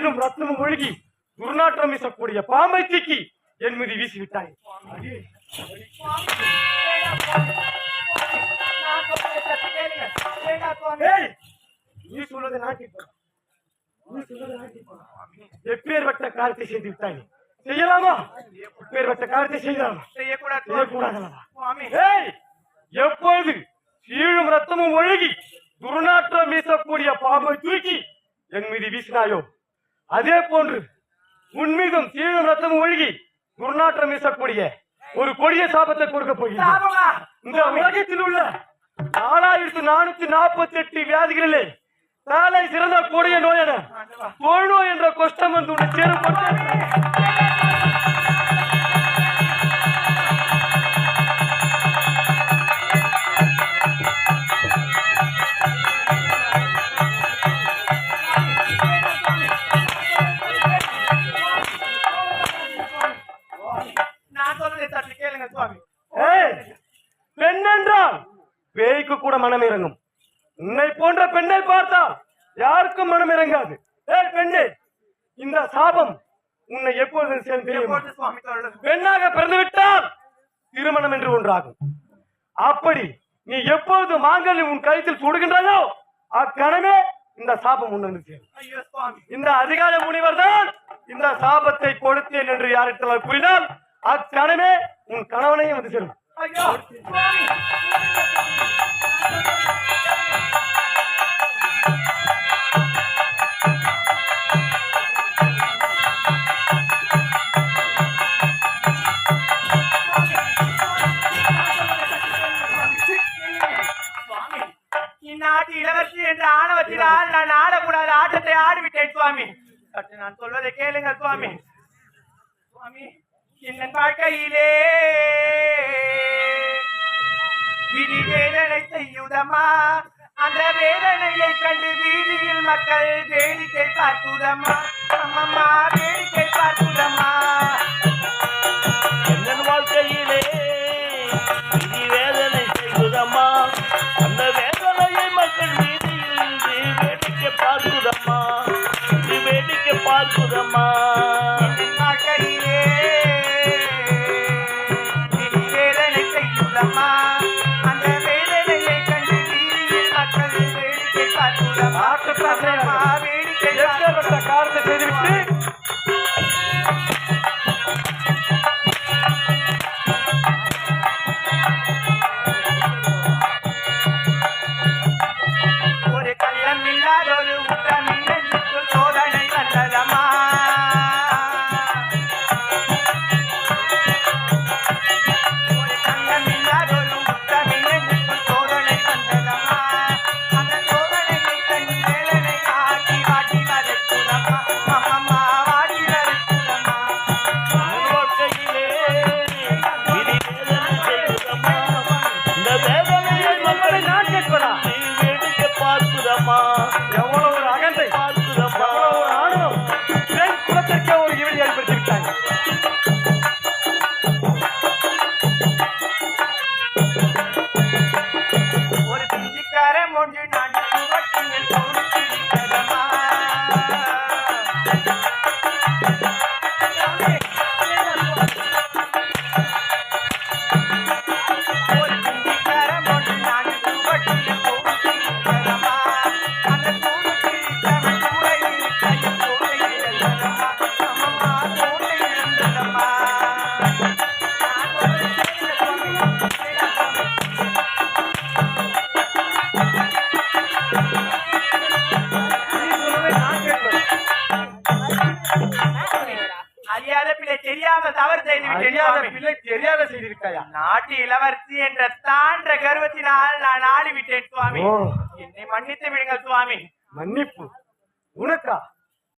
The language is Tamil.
சீழும் ரத்தமும் ஒழுகி துர்நாற்றம் வீசக்கூடிய பாம்பை தூக்கி என் மீது வீசிவிட்டாய். நீ சொல்வது எப்பேற்பட்ட காரியத்தை செய்து விட்டாய். செய்யலாமா? எப்பேற்பட்ட காரியத்தை செய்யக்கூடாது. எப்பொழுது சீழும் ரத்தமும் ஒழுகி துர்நாற்றம் வீசக்கூடிய பாம்பை தூக்கி என் மீது வீசினாயோ அதே போன்று உன் மீதும் சீழும் ரத்தமும் ஒழுகி துர்நாற்றம் வீசக்கூடிய ஒரு கொடிய சாபத்தை கொடுக்க போகிறேன். இந்த உலகத்தில் உள்ள 4448 வியாதிகளிலே தலை சிறந்த கொடிய நோயான தொழுநோய் என்ற கஷ்டம் வந்து உன்னை சேரும். பெண் என்றால் பேய்க்கு கூட மனம் இறங்கும். உன்னை போன்ற பெண்ணை பார்த்தால் யாருக்கும் மனம் இறங்காது. பெண்ணே, இந்த சாபம் உன்னை எப்பொழுது பெண்ணாக பிறந்துவிட்டால் திருமணம் என்று ஒன்றாகும். அப்படி நீ எப்பொழுது மாங்கல்யம் உன் கழுத்தில் சுடுகின்றாயோ அக்கணமே இந்த சாபம் உன்னை சேரும். இந்த அதிகார முனிவர் தான் இந்த சாபத்தை கொடுத்தேன் என்று யாரிடத்தில் கூறினால் அக்கணமே உன் கணவனையும் வந்து சேரும். இந்நாட்டு இளவரசி என்ற ஆணவத்தினால் நான் ஆடக்கூடாத ஆட்டத்தை ஆடிவிட்டேன் சுவாமி. நான் சொல்வதை கேளுங்க சுவாமி. சுவாமி, என் வாழ்க்கையிலே விதி வேதனை செய்யுதமா, அந்த வேதனையை கண்டு வீதியில் மக்கள் வேடிக்கை பார்க்குதம்மா. அம்மம்மா வேடிக்கை பார்க்குதம்மா. என் வாழ்க்கையிலே விதி வேதனை செய்யுதம்மா, அந்த வேதனையை மக்கள் வீதியில் வேடிக்கை பார்க்குதம்மா. வேடிக்கை பார்க்குதம்மா. காரணத்தை செய்துவிட்டு ஒரு கள்ளம் இல்லாத ஒரு உத்தமின் சோதனை வந்ததமா. ஒரு கள்ளம் இல்லாத ஒரு உத்தமின் சோதனை வந்ததமா. அந்த சோதனையை தன் வேலனை ஆக்கி வாட்டி வரக்கூடமா. அம்மம்மா வாட்டி வரக்கூடமா. வாழ்க்கையிலே விதி வேதனை செய்யுதம்மா, இந்த வேதனையை மக்களை நான் கேட்பதா வேடிக்கை பார்க்குதம்மா. எவ்வளவு ஒரு அகந்தை, பார்க்குதம்மா. எவ்வளவு ஒரு ஆணவம். பெண் குலத்திற்கே ஒரு இவளை ஏற்படுத்தி விட்டாங்க. ஒரு பிஞ்சிக்காரன் ஒன்று நான் சுவற்றினில் பொறுத்திருக்கிறதமா. ஒரு பிஞ்சிக்காரன் ஒன்று நான் சுவற்றினில் பொறுத்திருக்கிறதமா. அந்த பொறுத்திருக்கிறவன் கூடையில் கையில் தோட்டை இழந்ததம்மா. அம்மம்மா தோட்டை இழந்ததம்மா. நான் ஒரு அறியாத பிள்ளை தெரியாம தவறு செய்து விட்டேன். பிள்ளை தெரியாத செய்திருக்காயா? நாட்டு இளவரசி என்ற தாண்ட கர்வத்தினால் நான் ஆடிவிட்டேன் சுவாமி. என்னை மன்னித்து விடுங்கள் சுவாமி. மன்னிப்பு உனக்கா?